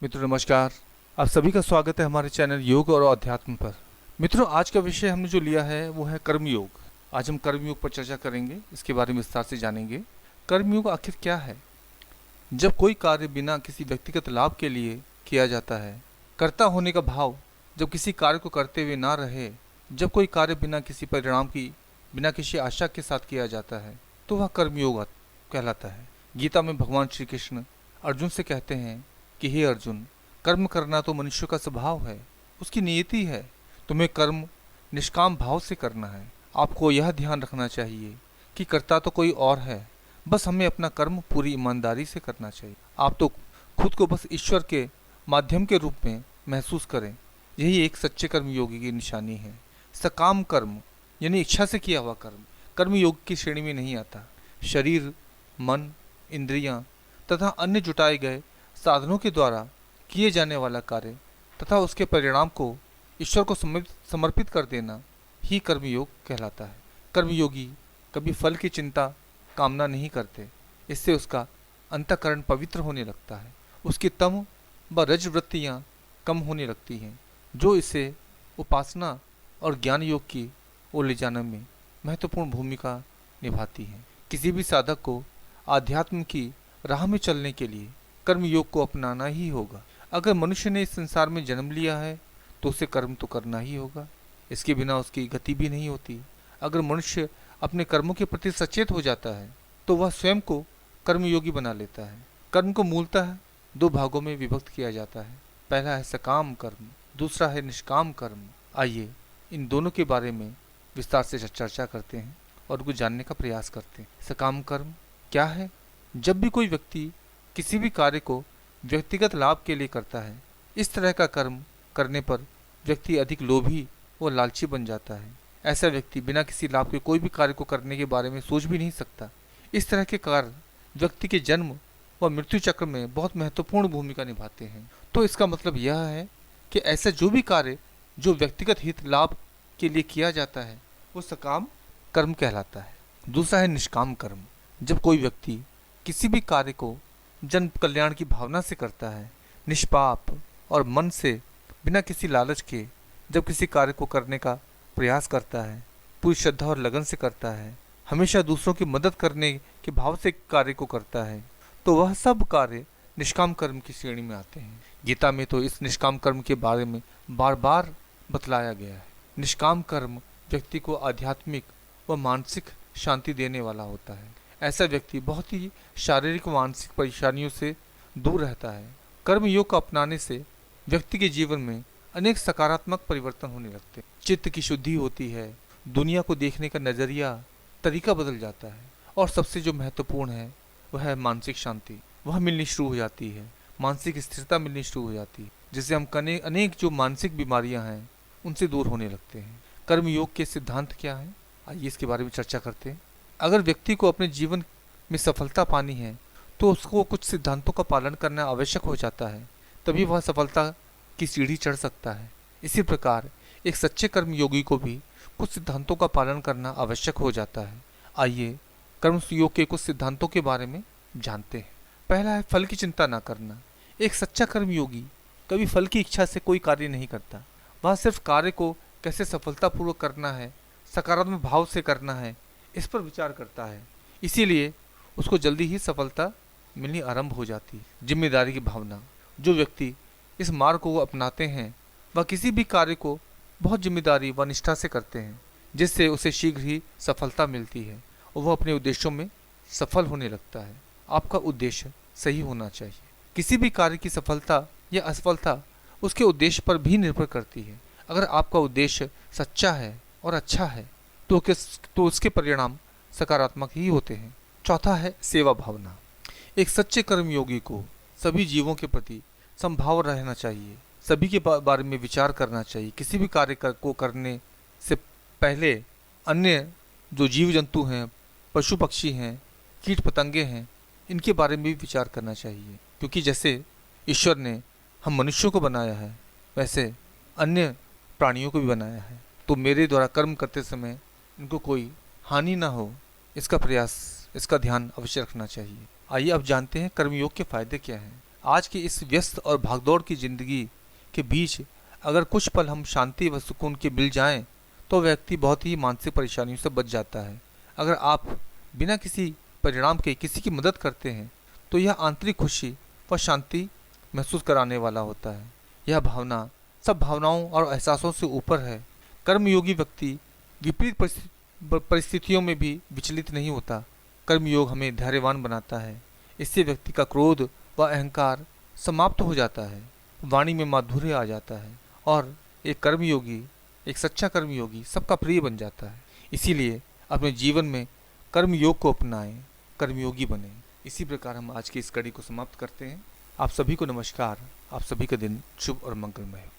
मित्रों नमस्कार। आप सभी का स्वागत है हमारे चैनल योग और अध्यात्म पर। मित्रों आज का विषय हमने जो लिया है वो है कर्मयोग। आज हम कर्मयोग पर चर्चा करेंगे, इसके बारे में विस्तार से जानेंगे। कर्मयोग आखिर क्या है? जब कोई कार्य बिना किसी व्यक्तिगत लाभ के लिए किया जाता है, कर्ता होने का भाव जब किसी कार्य को करते हुए ना रहे, जब कोई कार्य बिना किसी परिणाम की, बिना किसी आशा के साथ किया जाता है, तो वह कर्मयोग कहलाता है। गीता में भगवान श्री कृष्ण अर्जुन से कहते हैं कि हे अर्जुन, कर्म करना तो मनुष्य का स्वभाव है, उसकी नियति है। तुम्हें कर्म निष्काम भाव से करना है। आपको यह ध्यान रखना चाहिए कि कर्ता तो कोई और है, बस हमें अपना कर्म पूरी ईमानदारी से करना चाहिए। आप तो खुद को बस ईश्वर के माध्यम के रूप में महसूस करें। यही एक सच्चे कर्मयोगी की निशानी है। सकाम कर्म यानी इच्छा से किया हुआ कर्म कर्मयोग की श्रेणी में नहीं आता। शरीर, मन, इंद्रियां तथा अन्य जुटाए गए साधनों के द्वारा किए जाने वाला कार्य तथा उसके परिणाम को ईश्वर को समर्पित कर देना ही कर्मयोग कहलाता है। कर्मयोगी कभी फल की चिंता कामना नहीं करते। इससे उसका अंतःकरण पवित्र होने लगता है। उसकी तम व रज वृत्तियाँ कम होने लगती हैं, जो इसे उपासना और ज्ञान योग की ओर ले जाने में महत्वपूर्ण भूमिका निभाती हैं। किसी भी साधक को आध्यात्म की राह में चलने के लिए कर्मयोग को अपनाना ही होगा। अगर मनुष्य ने इस संसार में जन्म लिया है तो उसे कर्म तो करना ही होगा। इसके बिना उसकी गति भी नहीं होती। अगर मनुष्य अपने कर्मों के प्रति सचेत हो जाता है तो वह स्वयं को कर्मयोगी बना लेता है। कर्म को मूलतः दो भागों में विभक्त किया जाता है। पहला है सकाम कर्म, दूसरा है निष्काम कर्म। आइए इन दोनों के बारे में विस्तार से चर्चा करते हैं और कुछ जानने का प्रयास करते हैं। सकाम कर्म क्या है? जब भी कोई व्यक्ति किसी भी कार्य को व्यक्तिगत लाभ के लिए करता है, इस तरह का कर्म करने पर व्यक्ति अधिक लोभी व लालची बन जाता है। ऐसा व्यक्ति बिना किसी लाभ के कोई भी कार्य को करने के बारे में सोच भी नहीं सकता। इस तरह के कार्य व्यक्ति के जन्म व मृत्यु चक्र में बहुत महत्वपूर्ण भूमिका निभाते हैं। तो इसका मतलब यह है कि ऐसा जो भी कार्य जो व्यक्तिगत हित लाभ के लिए किया जाता है वो सकाम कर्म कहलाता है। दूसरा है निष्काम कर्म। जब कोई व्यक्ति किसी भी कार्य को जन कल्याण की भावना से करता है, निष्पाप और मन से बिना किसी लालच के जब किसी कार्य को करने का प्रयास करता है, पूरी श्रद्धा और लगन से करता है, हमेशा दूसरों की मदद करने के भाव से कार्य को करता है, तो वह सब कार्य निष्काम कर्म की श्रेणी में आते हैं। गीता में तो इस निष्काम कर्म के बारे में बार बार बतलाया गया है। निष्काम कर्म व्यक्ति को आध्यात्मिक व मानसिक शांति देने वाला होता है। ऐसा व्यक्ति बहुत ही शारीरिक व मानसिक परेशानियों से दूर रहता है। कर्म योग को अपनाने से व्यक्ति के जीवन में अनेक सकारात्मक परिवर्तन होने लगते हैं। चित्त की शुद्धि होती है, दुनिया को देखने का नज़रिया, तरीका बदल जाता है और सबसे जो महत्वपूर्ण है वह है मानसिक शांति। वह मिलनी शुरू हो जाती है, मानसिक स्थिरता मिलनी शुरू हो जाती है, जिससे हम अनेक जो मानसिक बीमारियां हैं उनसे दूर होने लगते हैं। कर्म योग के सिद्धांत क्या हैं? आइए इसके बारे में चर्चा करते हैं। अगर व्यक्ति को अपने जीवन में सफलता पानी है तो उसको कुछ सिद्धांतों का पालन करना आवश्यक हो जाता है, तभी वह सफलता की सीढ़ी चढ़ सकता है। इसी प्रकार एक सच्चे कर्मयोगी को भी कुछ सिद्धांतों का पालन करना आवश्यक हो जाता है। आइए कर्म योग के कुछ सिद्धांतों के बारे में जानते हैं। पहला है फल की चिंता ना करना। एक सच्चा कर्मयोगी कभी फल की इच्छा से कोई कार्य नहीं करता। वह सिर्फ कार्य को कैसे सफलतापूर्वक करना है, सकारात्मक भाव से करना है, इस पर विचार करता है। इसीलिए उसको जल्दी ही सफलता मिलनी आरंभ हो जाती है। जिम्मेदारी की भावना। जो व्यक्ति इस मार्ग को अपनाते हैं वह किसी भी कार्य को बहुत जिम्मेदारी व निष्ठा से करते हैं, जिससे उसे शीघ्र ही सफलता मिलती है और वह अपने उद्देश्यों में सफल होने लगता है। आपका उद्देश्य सही होना चाहिए। किसी भी कार्य की सफलता या असफलता उसके उद्देश्य पर भी निर्भर करती है। अगर आपका उद्देश्य सच्चा है और अच्छा है तो उसके परिणाम सकारात्मक ही होते हैं। चौथा है सेवा भावना। एक सच्चे कर्मयोगी को सभी जीवों के प्रति समभाव रहना चाहिए, सभी के बारे में विचार करना चाहिए। किसी भी कार्य को करने से पहले अन्य जो जीव जंतु हैं, पशु पक्षी हैं, कीट पतंगे हैं, इनके बारे में भी विचार करना चाहिए, क्योंकि जैसे ईश्वर ने हम मनुष्यों को बनाया है वैसे अन्य प्राणियों को भी बनाया है। तो मेरे द्वारा कर्म करते समय इनको कोई हानि ना हो, इसका ध्यान अवश्य रखना चाहिए। आइए अब जानते हैं कर्मयोग के फायदे क्या हैं। आज की इस व्यस्त और भागदौड़ की जिंदगी के बीच अगर कुछ पल हम शांति व सुकून के मिल जाएं, तो व्यक्ति बहुत ही मानसिक परेशानियों से बच जाता है। अगर आप बिना किसी परिणाम के किसी की मदद करते हैं, तो यह आंतरिक खुशी व शांति महसूस कराने वाला होता है। यह भावना सब भावनाओं और एहसासों से ऊपर है। कर्मयोगी व्यक्ति विपरीत परिस्थितियों में भी विचलित नहीं होता। कर्मयोग हमें धैर्यवान बनाता है। इससे व्यक्ति का क्रोध व अहंकार समाप्त हो जाता है, वाणी में माधुर्य आ जाता है और एक सच्चा कर्मयोगी सबका प्रिय बन जाता है। इसीलिए अपने जीवन में कर्मयोग को अपनाएं, कर्मयोगी बने। इसी प्रकार हम आज की इस कड़ी को समाप्त करते हैं। आप सभी को नमस्कार। आप सभी का दिन शुभ और मंगलमय हो।